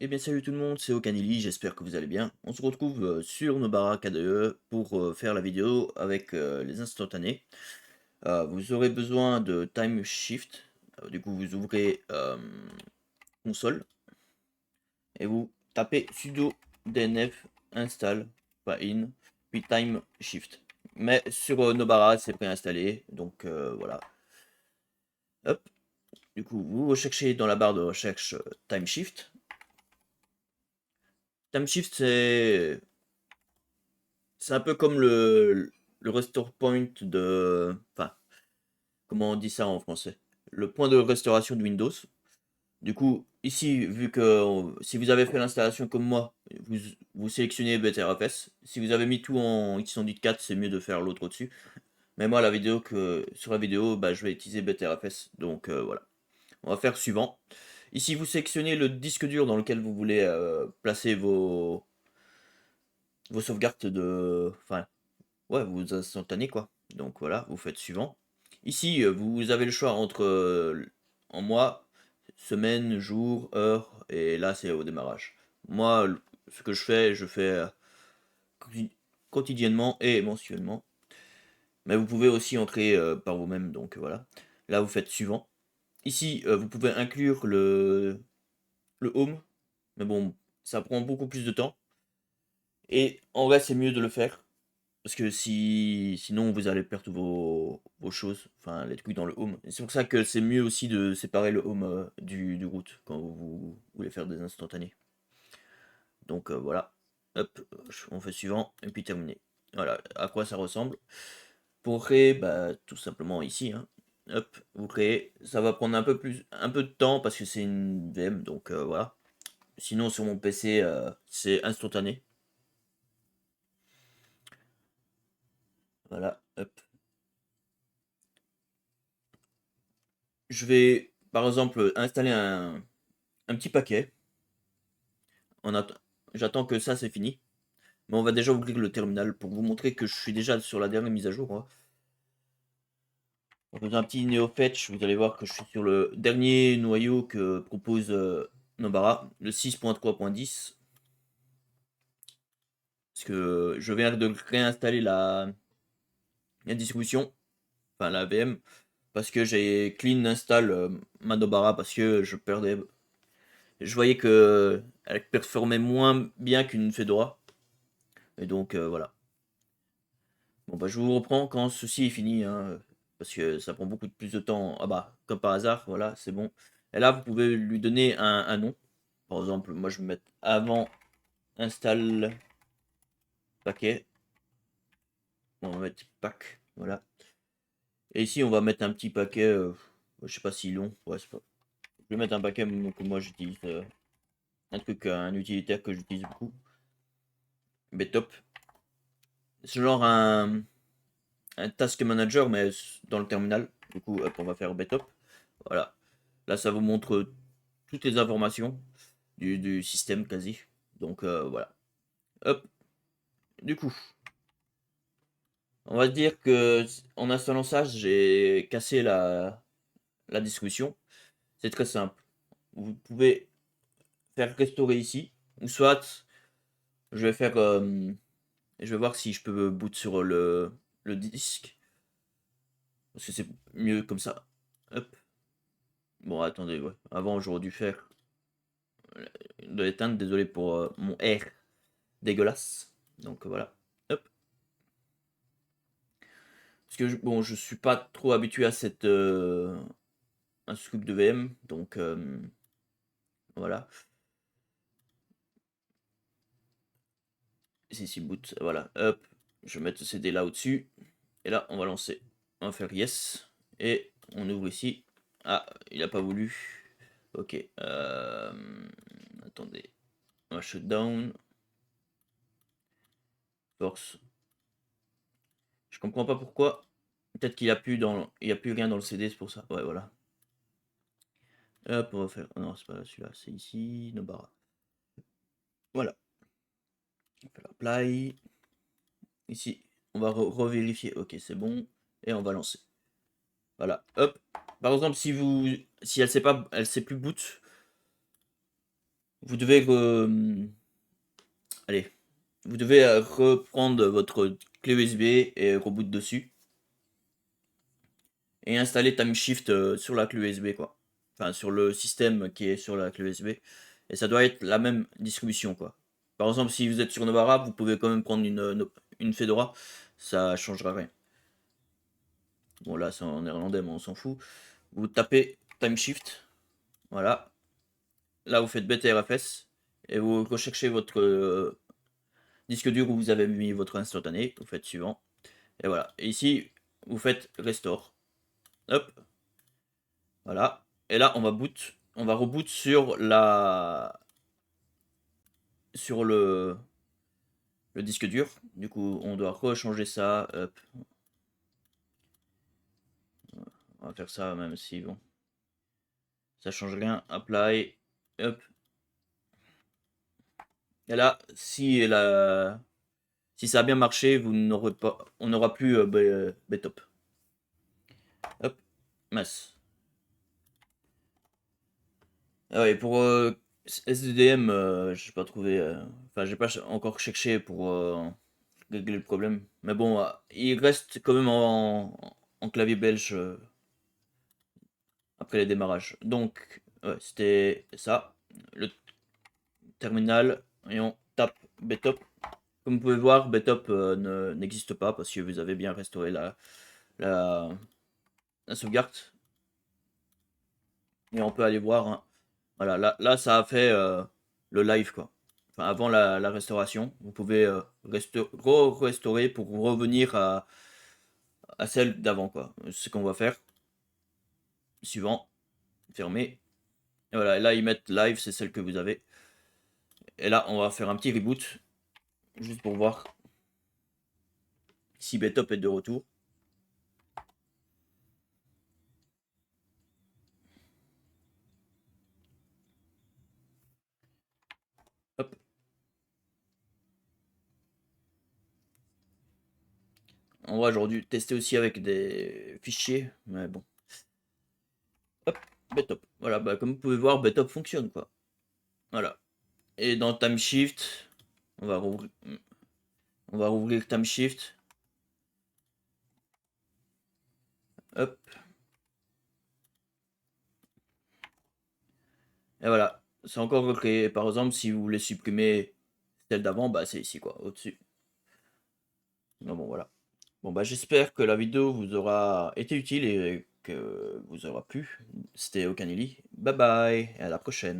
Eh bien salut tout le monde, c'est Okanili, j'espère que vous allez bien. On se retrouve sur Nobara KDE pour faire la vidéo avec les instantanés. Vous aurez besoin de Time Shift. Du coup vous ouvrez console et vous tapez sudo dnf install, pas in, puis Time Shift. Mais sur Nobara c'est préinstallé, donc voilà. Hop. Du coup vous recherchez dans la barre de recherche Time Shift. Time Shift c'est un peu comme le restore point de... Enfin, comment on dit ça en français? Le point de restauration de Windows. Du coup, ici, vu que si vous avez fait l'installation comme moi, vous sélectionnez BTRFS. Si vous avez mis tout en X114, c'est mieux de faire l'autre au-dessus. Mais moi, sur la vidéo, bah, je vais utiliser BTRFS. Donc voilà. On va faire suivant. Ici, vous sélectionnez le disque dur dans lequel vous voulez placer vos sauvegardes de... Enfin, ouais, vous instantanez quoi. Donc voilà, vous faites suivant. Ici, vous avez le choix entre en mois, semaine, jour, heure, et là c'est au démarrage. Moi, ce que je fais quotidiennement et mensuellement. Mais vous pouvez aussi entrer par vous-même, donc voilà. Là, vous faites suivant. Ici, vous pouvez inclure le home, mais bon, ça prend beaucoup plus de temps. Et en vrai, c'est mieux de le faire. Parce que sinon vous allez perdre vos choses, enfin les trucs dans le home. Et c'est pour ça que c'est mieux aussi de séparer le home du root quand vous voulez faire des instantanés. Donc voilà, hop, on fait suivant et puis terminé. Voilà à quoi ça ressemble. Pour créer, bah, tout simplement ici, hein. Hop, vous créez. Ça va prendre un peu de temps parce que c'est une VM, donc voilà. Sinon sur mon PC c'est instantané. Voilà, hop. Je vais par exemple installer un petit paquet. J'attends que ça c'est fini. Mais on va déjà ouvrir le terminal pour vous montrer que je suis déjà sur la dernière mise à jour, hein. En faisant un petit neo-fetch, vous allez voir que je suis sur le dernier noyau que propose Nobara, le 6.3.10. Parce que je viens de réinstaller la distribution, enfin la VM, parce que j'ai clean install ma Nobara parce que je voyais que elle performait moins bien qu'une Fedora. Et donc voilà. Bon bah je vous reprends quand ceci est fini, hein, parce que ça prend beaucoup plus de temps. Ah bah, comme par hasard, voilà, c'est bon. Et là, vous pouvez lui donner un nom. Par exemple, moi je vais mettre avant install paquet. Bon, on va mettre pack, voilà. Et ici, on va mettre un petit paquet, je sais pas si long, ouais, c'est pas. Je vais mettre un paquet que moi j'utilise, un utilitaire que j'utilise beaucoup. Betop. C'est genre un task manager, mais dans le terminal. Du coup, hop, on va faire Betop. Voilà. Là, ça vous montre toutes les informations du système quasi. Donc voilà. Hop. Du coup, on va dire que en installant ça, j'ai cassé la discussion. C'est très simple. Vous pouvez faire restaurer ici. Ou soit, je vais faire. Je vais voir si je peux boot sur le disque. Parce que c'est mieux comme ça. Hop. Bon, attendez, ouais. Avant, j'aurais dû faire de l'éteindre. Désolé pour mon R dégueulasse. Donc voilà. Hop. Parce que bon, je suis pas trop habitué à un scoop de VM, donc voilà. C'est ici boot, voilà, hop, je vais mettre ce CD là au-dessus, et là on va lancer, on va faire yes, et on ouvre ici. Ah, il a pas voulu. Ok, attendez, on va shutdown, force. Je comprends pas pourquoi. Peut-être qu'il y a plus il y a plus rien dans le CD, c'est pour ça. Ouais, voilà. Hop, on va faire. Oh non, c'est pas celui-là, c'est ici, Nobara. Voilà. On va faire apply. Ici, on va revérifier. Ok, c'est bon. Et on va lancer. Voilà. Hop. Par exemple, si elle sait pas, elle sait plus boot, vous devez allez, vous devez reprendre votre clé USB et reboot dessus et installer TimeShift sur la clé USB quoi. Enfin sur le système qui est sur la clé USB et ça doit être la même distribution quoi. Par exemple, si vous êtes sur Novara, vous pouvez quand même prendre une Fedora, ça changera rien. Bon là c'est en néerlandais mais on s'en fout. Vous tapez TimeShift, voilà. Là vous faites BTRFS et vous recherchez votre disque dur où vous avez mis votre instantané, vous faites suivant. Et voilà. Et ici, vous faites restore. Hop. Voilà. Et là, on va boot. On va reboot sur la. Sur le disque dur. Du coup, on doit rechanger ça. Hop. On va faire ça même si bon. Ça change rien. Apply. Hop. Et là, si ça a bien marché, vous n'aurez pas. On n'aura plus BTOP. Hop. Masse. Ah ouais, pour SDDM, j'ai pas trouvé. Enfin, j'ai pas encore cherché pour régler le problème. Mais bon, il reste quand même en clavier belge après les démarrages. Donc, ouais, c'était ça. Le terminal, et on tape BTOP. Comme vous pouvez voir, BTOP n'existe pas parce que vous avez bien restauré la, la sauvegarde. Et on peut aller voir, hein. Voilà, là, ça a fait le live, quoi. Enfin, avant la restauration, vous pouvez restaurer pour revenir à celle d'avant, quoi. Ce qu'on va faire. Suivant, fermé. Et voilà, et là, ils mettent live, c'est celle que vous avez. Et là, on va faire un petit reboot, juste pour voir si BTOP est de retour. Hop. On va aujourd'hui tester aussi avec des fichiers, mais bon. Hop, BTOP. Voilà, bah, comme vous pouvez voir, BTOP fonctionne, quoi. Voilà. Et dans TimeShift, on va rouvrir, TimeShift. Hop. Et voilà. C'est encore recréé. Par exemple, si vous voulez supprimer celle d'avant, bah c'est ici, quoi, au-dessus. Bon, voilà. Bon, bah j'espère que la vidéo vous aura été utile et que vous aura plu. C'était Okanili. Bye bye et à la prochaine.